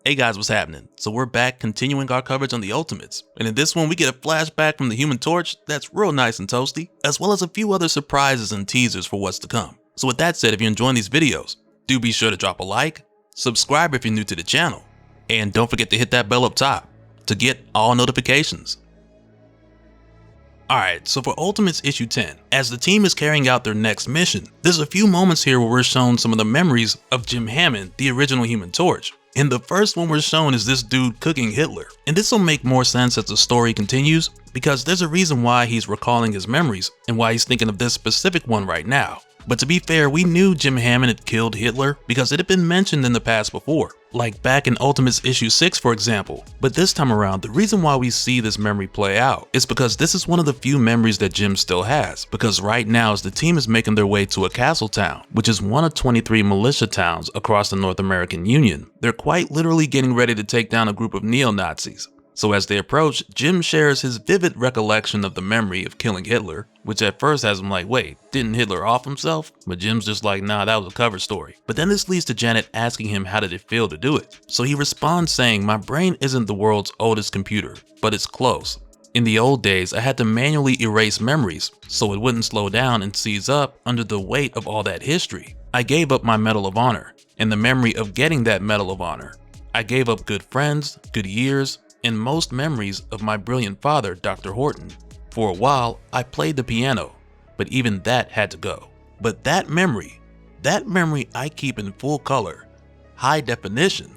Hey guys, what's happening? So we're back continuing our coverage on the Ultimates, and in this one we get a flashback from the Human Torch that's real nice and toasty, as well as a few other surprises and teasers for what's to come. So with that said, if you're enjoying these videos, do be sure to drop a like, subscribe if you're new to the channel, and don't forget to hit that bell up top to get all notifications. Alright, so for Ultimates issue 10, as the team is carrying out their next mission, there's a few moments here where we're shown some of the memories of Jim Hammond, the original Human Torch. And the first one we're shown is this dude cooking Hitler. And this will make more sense as the story continues, because there's a reason why he's recalling his memories and why he's thinking of this specific one right now. But to be fair, we knew Jim Hammond had killed Hitler because it had been mentioned in the past before, like back in Ultimates issue 6 for example. But this time around, the reason why we see this memory play out is because this is one of the few memories that Jim still has, because right now as the team is making their way to a castle town, which is one of 23 militia towns across the North American Union, they're quite literally getting ready to take down a group of neo-Nazis. So as they approach, Jim shares his vivid recollection of the memory of killing Hitler, which at first has him like, wait, didn't Hitler off himself? But Jim's just like, nah, that was a cover story. But then this leads to Janet asking him how did it feel to do it. So he responds saying, my brain isn't the world's oldest computer, but it's close. In the old days, I had to manually erase memories so it wouldn't slow down and seize up under the weight of all that history. I gave up my Medal of Honor and the memory of getting that Medal of Honor. I gave up good friends, good years, and most memories of my brilliant father, Dr. Horton. For a while, I played the piano, but even that had to go. But that memory I keep in full color, high definition.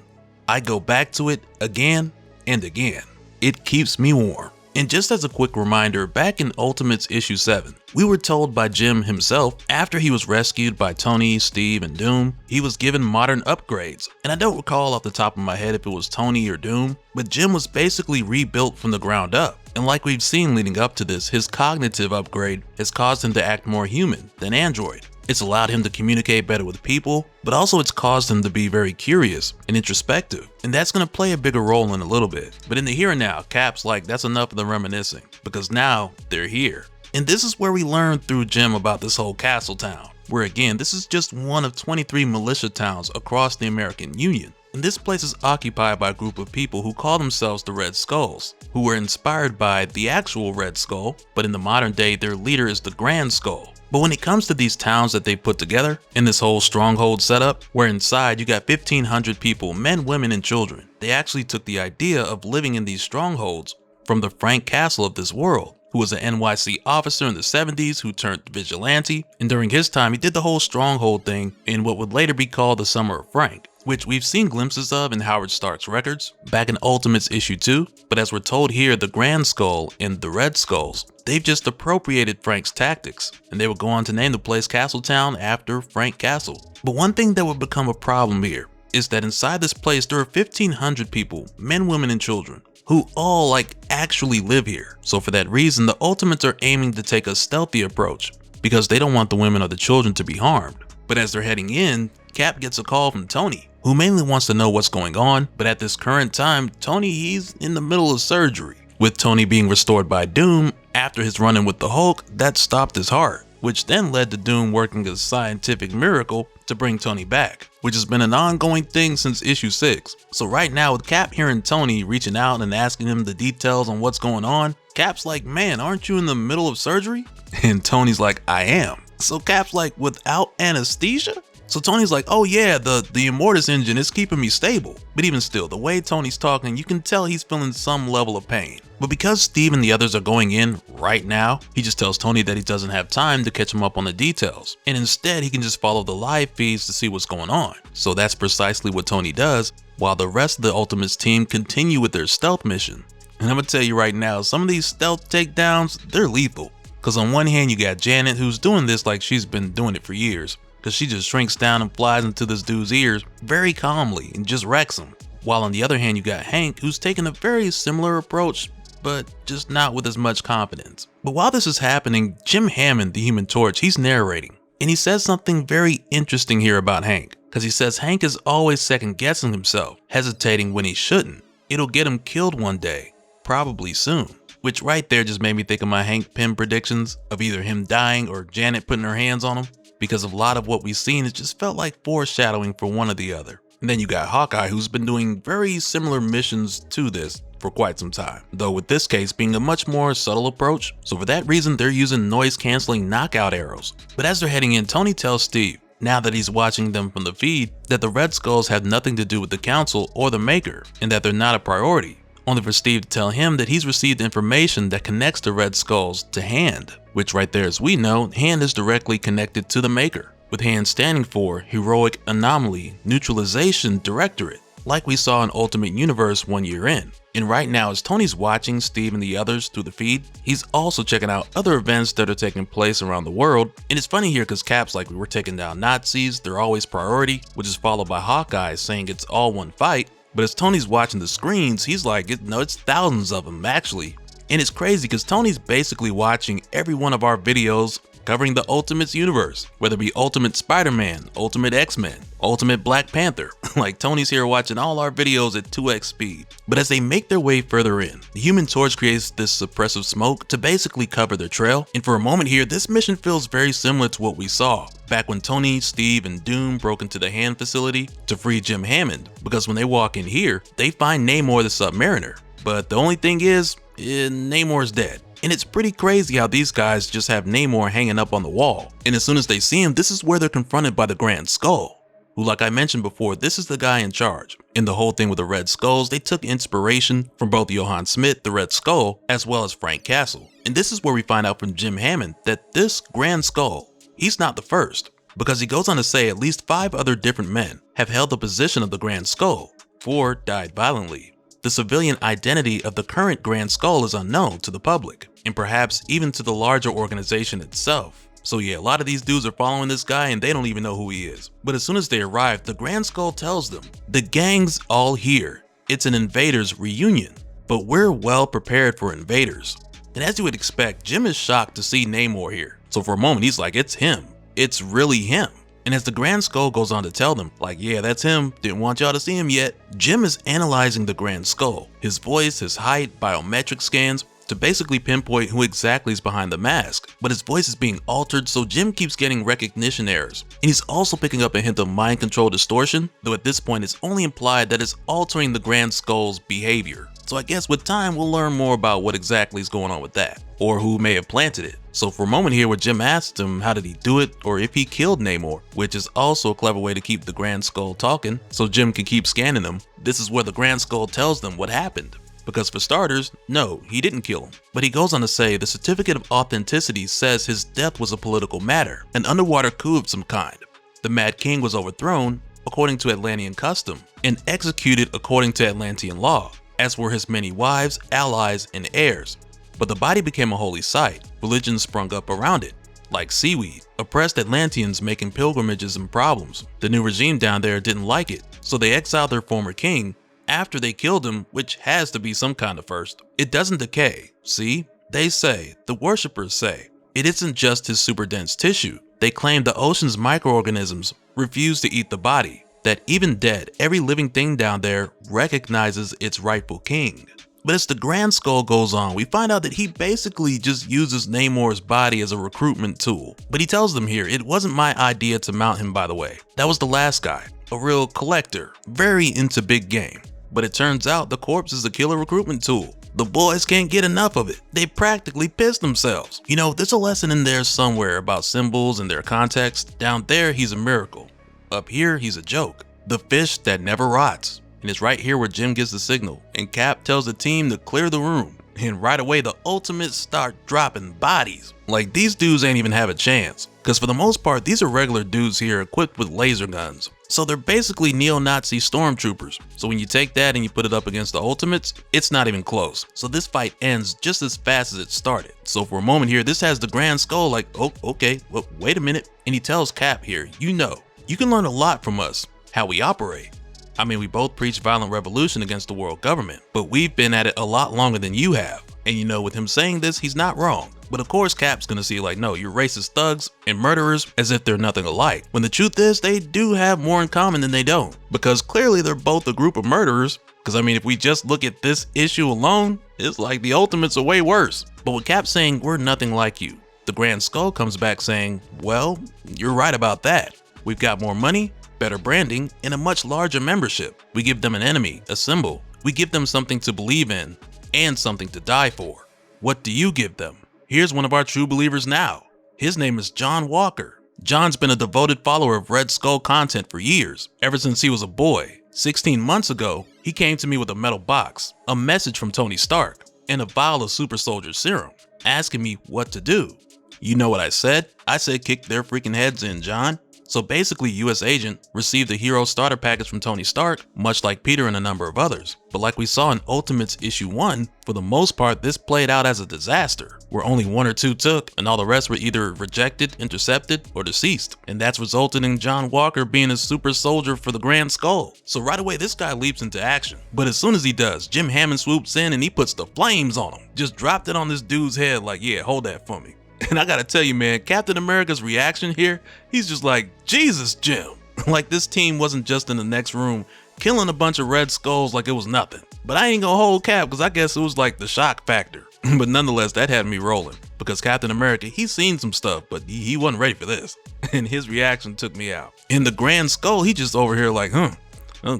I go back to it again and again. It keeps me warm. And just as a quick reminder, back in Ultimates issue 7, we were told by Jim himself, after he was rescued by Tony, Steve, and Doom, he was given modern upgrades. And I don't recall off the top of my head if it was Tony or Doom, but Jim was basically rebuilt from the ground up. And like we've seen leading up to this, his cognitive upgrade has caused him to act more human than android. It's allowed him to communicate better with people, but also it's caused him to be very curious and introspective. And that's going to play a bigger role in a little bit. But in the here and now, Cap's like, that's enough of the reminiscing, because now they're here. And this is where we learn through Jim about this whole castle town, where again, this is just one of 23 militia towns across the American Union. And this place is occupied by a group of people who call themselves the Red Skulls, who were inspired by the actual Red Skull, but in the modern day, their leader is the Grand Skull. But when it comes to these towns that they put together in this whole stronghold setup, where inside you got 1,500 people, men, women, and children, they actually took the idea of living in these strongholds from the Frank Castle of this world, who was an NYC officer in the 70s who turned vigilante, and during his time he did the whole stronghold thing in what would later be called the Summer of Frank, which we've seen glimpses of in Howard Stark's records back in Ultimates issue 2, but as we're told here, the Grand Skull and the Red Skulls, they've just appropriated Frank's tactics, and they would go on to name the place Castletown after Frank Castle. But one thing that would become a problem here is that inside this place there are 1,500 people, men, women, and children, who all actually live here. So for that reason, the Ultimates are aiming to take a stealthy approach because they don't want the women or the children to be harmed. But as they're heading in, Cap gets a call from Tony, who mainly wants to know what's going on, but at this current time, Tony, he's in the middle of surgery. With Tony being restored by Doom after his run-in with the Hulk, that stopped his heart, which then led to Doom working a scientific miracle to bring Tony back, which has been an ongoing thing since issue 6. So right now, with Cap hearing Tony reaching out and asking him the details on what's going on, Cap's like, man, aren't you in the middle of surgery? And Tony's like, I am. So Cap's like, without anesthesia? So Tony's like, oh yeah, the Immortus engine is keeping me stable. But even still, the way Tony's talking, you can tell he's feeling some level of pain. But because Steve and the others are going in right now, he just tells Tony that he doesn't have time to catch him up on the details. And instead, he can just follow the live feeds to see what's going on. So that's precisely what Tony does, while the rest of the Ultimates team continue with their stealth mission. And I'm gonna tell you right now, some of these stealth takedowns, they're lethal. Cause on one hand, you got Janet, who's doing this like she's been doing it for years. Cause she just shrinks down and flies into this dude's ears very calmly and just wrecks him. While on the other hand, you got Hank, who's taking a very similar approach, but just not with as much confidence. But while this is happening, Jim Hammond, the Human Torch, he's narrating. And he says something very interesting here about Hank. Cause he says Hank is always second guessing himself, hesitating when he shouldn't. It'll get him killed one day, probably soon. Which right there just made me think of my Hank Pym predictions of either him dying or Janet putting her hands on him. Because a lot of what we've seen, it just felt like foreshadowing for one or the other. And then you got Hawkeye, who's been doing very similar missions to this for quite some time, though with this case being a much more subtle approach, so for that reason they're using noise-canceling knockout arrows. But as they're heading in, Tony tells Steve, now that he's watching them from the feed, that the Red Skulls have nothing to do with the Council or the Maker, and that they're not a priority, only for Steve to tell him that he's received information that connects the Red Skulls to Hand, which right there, as we know, Hand is directly connected to the Maker, with Hand standing for Heroic Anomaly Neutralization Directorate, like we saw in Ultimate Universe 1 year in. And right now, as Tony's watching Steve and the others through the feed, he's also checking out other events that are taking place around the world. And it's funny here because Cap's like, we're taking down Nazis, they're always priority, which is followed by Hawkeye saying it's all one fight. But as Tony's watching the screens, he's like, no, it's thousands of them actually. And it's crazy because Tony's basically watching every one of our videos covering the Ultimates universe, whether it be Ultimate Spider-Man, Ultimate X-Men, Ultimate Black Panther. Like Tony's here watching all our videos at 2x speed. But as they make their way further in, the Human Torch creates this suppressive smoke to basically cover their trail. And for a moment here, this mission feels very similar to what we saw back when Tony, Steve, and Doom broke into the Hand facility to free Jim Hammond, because when they walk in here, they find Namor the Submariner. But the only thing is, Namor's dead. And it's pretty crazy how these guys just have Namor hanging up on the wall. And as soon as they see him, this is where they're confronted by the Grand Skull, who, like I mentioned before, this is the guy in charge. In the whole thing with the Red Skulls, they took inspiration from both Johann Smith, the Red Skull, as well as Frank Castle. And this is where we find out from Jim Hammond that this Grand Skull, he's not the first, because he goes on to say at least 5 other different men have held the position of the Grand Skull. 4 died violently. The civilian identity of the current Grand Skull is unknown to the public, and perhaps even to the larger organization itself. So yeah, a lot of these dudes are following this guy and they don't even know who he is. But as soon as they arrive, the Grand Skull tells them, the gang's all here. It's an invaders reunion, but we're well prepared for invaders. And as you would expect, Jim is shocked to see Namor here. So for a moment, he's like, it's him. It's really him. And as the Grand Skull goes on to tell them, like, yeah, that's him, didn't want y'all to see him yet, Jim is analyzing the Grand Skull, his voice, his height, biometric scans, to basically pinpoint who exactly is behind the mask. But his voice is being altered, so Jim keeps getting recognition errors. And he's also picking up a hint of mind control distortion, though at this point it's only implied that it's altering the Grand Skull's behavior. So I guess with time we'll learn more about what exactly is going on with that, or who may have planted it. So for a moment here where Jim asked him how did he do it, or if he killed Namor, which is also a clever way to keep the Grand Skull talking, so Jim can keep scanning them. This is where the Grand Skull tells them what happened. Because for starters, no, he didn't kill him. But he goes on to say the certificate of authenticity says his death was a political matter, an underwater coup of some kind. The Mad King was overthrown, according to Atlantean custom, and executed according to Atlantean law, as were his many wives, allies, and heirs. But the body became a holy site. Religions sprung up around it, like seaweed. Oppressed Atlanteans making pilgrimages and problems. The new regime down there didn't like it, so they exiled their former king after they killed him, which has to be some kind of first. It doesn't decay. See? They say, the worshippers say, it isn't just his super dense tissue. They claim the ocean's microorganisms refuse to eat the body. That even dead, every living thing down there recognizes its rightful king. But as the Grand Skull goes on, we find out that he basically just uses Namor's body as a recruitment tool. But he tells them here, it wasn't my idea to mount him, by the way. That was the last guy, a real collector, very into big game. But it turns out the corpse is a killer recruitment tool. The boys can't get enough of it. They practically piss themselves. You know, there's a lesson in there somewhere about symbols and their context. Down there, he's a miracle. Up here, he's a joke. The fish that never rots. And it's right here where Jim gives the signal, and Cap tells the team to clear the room. And right away, the Ultimates start dropping bodies. Like, these dudes ain't even have a chance. Because for the most part, these are regular dudes here equipped with laser guns. So they're basically neo-Nazi stormtroopers. So when you take that and you put it up against the Ultimates, it's not even close. So this fight ends just as fast as it started. So for a moment here, this has the Grand Skull like, oh, okay, well, wait a minute. And he tells Cap here, you know, you can learn a lot from us, how we operate. I mean, we both preach violent revolution against the world government, but we've been at it a lot longer than you have. And you know, with him saying this, he's not wrong. But of course, Cap's gonna see like, no, you're racist thugs and murderers as if they're nothing alike. When the truth is, they do have more in common than they don't. Because clearly they're both a group of murderers. Because I mean, if we just look at this issue alone, it's like the Ultimates are way worse. But with Cap saying, we're nothing like you, the Grand Skull comes back saying, well, you're right about that. We've got more money, better branding, and a much larger membership. We give them an enemy, a symbol. We give them something to believe in and something to die for. What do you give them? Here's one of our true believers now. His name is John Walker. John's been a devoted follower of Red Skull content for years, ever since he was a boy. 16 months ago, he came to me with a metal box, a message from Tony Stark, and a vial of super soldier serum, asking me what to do. You know what I said? I said kick their freaking heads in, John. So basically, US Agent received a hero starter package from Tony Stark, much like Peter and a number of others. But like we saw in Ultimates issue 1, for the most part this played out as a disaster, where only 1 or 2 took, and all the rest were either rejected, intercepted, or deceased. And that's resulted in John Walker being a super soldier for the Grand Skull. So right away this guy leaps into action. But as soon as he does, Jim Hammond swoops in and he puts the flames on him. Just dropped it on this dude's head like, yeah, hold that for me. And I gotta tell you, man, Captain America's reaction here, he's just like, Jesus, Jim. Like this team wasn't just in the next room killing a bunch of Red Skulls like it was nothing. But I ain't gonna hold Cap because I guess it was like the shock factor. But nonetheless, that had me rolling because Captain America, he's seen some stuff, but he wasn't ready for this. And his reaction took me out. In the Grand Skull, he just over here like,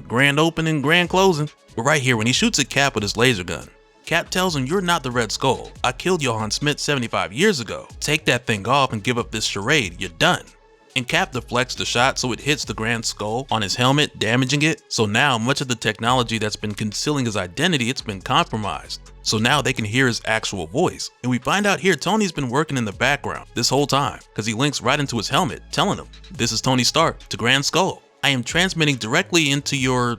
grand opening, grand closing. But right here, when he shoots at Cap with his laser gun, Cap tells him, you're not the Red Skull. I killed Johann Smith 75 years ago. Take that thing off and give up this charade. You're done. And Cap deflects the shot so it hits the Grand Skull on his helmet, damaging it. So now much of the technology that's been concealing his identity, it's been compromised. So now they can hear his actual voice. And we find out here Tony's been working in the background this whole time because he links right into his helmet, telling him, this is Tony Stark to Grand Skull. I am transmitting directly into your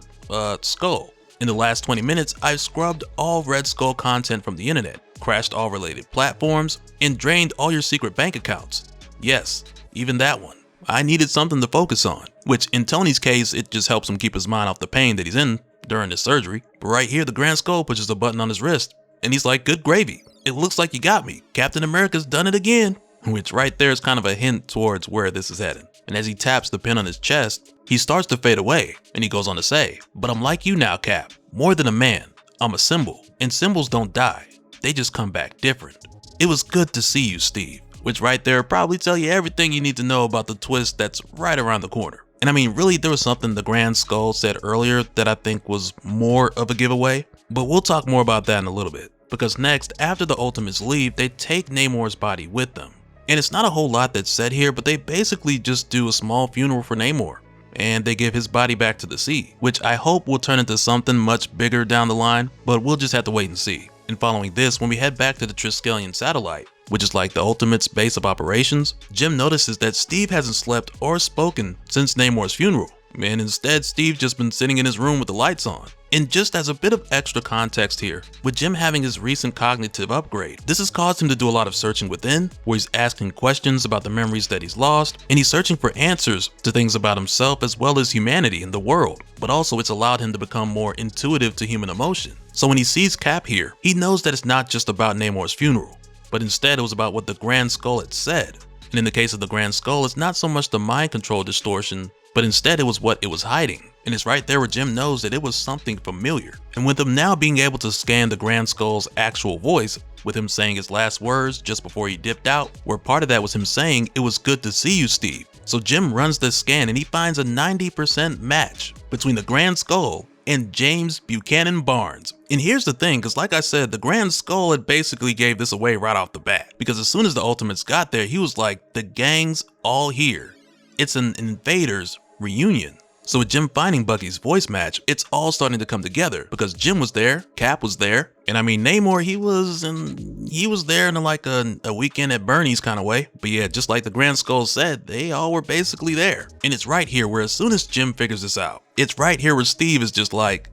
skull. In the last 20 minutes, I've scrubbed all Red Skull content from the internet, crashed all related platforms, and drained all your secret bank accounts. Yes, even that one. I needed something to focus on, which in Tony's case, it just helps him keep his mind off the pain that he's in during his surgery. But right here, the Grand Skull pushes a button on his wrist, and he's like, good gravy. It looks like you got me. Captain America's done it again. Which right there is kind of a hint towards where this is headed. And as he taps the pin on his chest, he starts to fade away, and he goes on to say, but I'm like you now, Cap. More than a man, I'm a symbol, and symbols don't die. They just come back different. It was good to see you, Steve. Which right there probably tell you everything you need to know about the twist that's right around the corner. And I mean, really, there was something the Grand Skull said earlier that I think was more of a giveaway, but we'll talk more about that in a little bit. Because next, after the Ultimates leave, they take Namor's body with them. And it's not a whole lot that's said here, but they basically just do a small funeral for Namor. And they give his body back to the sea, which I hope will turn into something much bigger down the line, but we'll just have to wait and see. And following this, when we head back to the Triskelion satellite, which is like the Ultimate's base of operations, Jim notices that Steve hasn't slept or spoken since Namor's funeral. And instead, Steve's just been sitting in his room with the lights on. And just as a bit of extra context here, with Jim having his recent cognitive upgrade, this has caused him to do a lot of searching within, where he's asking questions about the memories that he's lost, and he's searching for answers to things about himself as well as humanity and the world. But also it's allowed him to become more intuitive to human emotion. So when he sees Cap here, he knows that it's not just about Namor's funeral, but instead it was about what the Grand Skull had said. And in the case of the Grand Skull, it's not so much the mind control distortion, but instead it was what it was hiding. And it's right there where Jim knows that it was something familiar. And with him now being able to scan the Grand Skull's actual voice, with him saying his last words just before he dipped out, where part of that was him saying, it was good to see you, Steve. So Jim runs this scan and he finds a 90% match between the Grand Skull and James Buchanan Barnes. And here's the thing, because like I said, the Grand Skull had basically gave this away right off the bat. Because as soon as the Ultimates got there, he was like, the gang's all here. It's an Invaders reunion. So with Jim finding Bucky's voice match, it's all starting to come together because Jim was there, Cap was there, and I mean Namor, he was there in like a weekend at Bernie's kind of way. But yeah, just like the Grand Skull said, they all were basically there. And it's right here where as soon as Jim figures this out, it's right here where Steve is just like,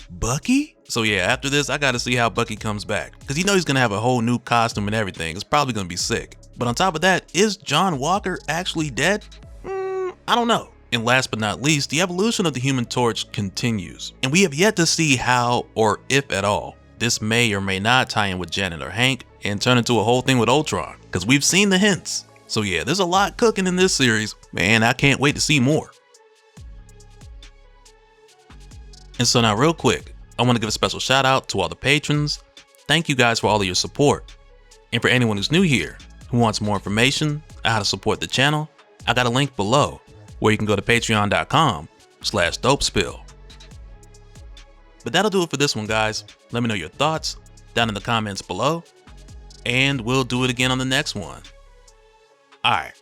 Bucky? So yeah, after this, I gotta see how Bucky comes back. Because you know he's gonna have a whole new costume and everything. It's probably gonna be sick. But on top of that, is John Walker actually dead? I don't know. And last but not least, the evolution of the Human Torch continues. And we have yet to see how, or if at all, this may or may not tie in with Janet or Hank and turn into a whole thing with Ultron. Because we've seen the hints. So yeah, there's a lot cooking in this series. Man, I can't wait to see more. And so now real quick, I want to give a special shout out to all the patrons. Thank you guys for all of your support. And for anyone who's new here, who wants more information on how to support the channel, I got a link below. where you can go to patreon.com/dopespill. But that'll do it for this one, guys. Let me know your thoughts down in the comments below, and we'll do it again on the next one. Alright,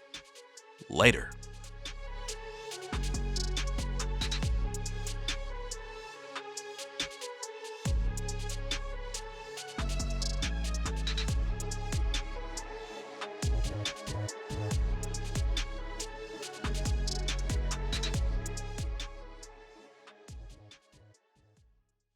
later.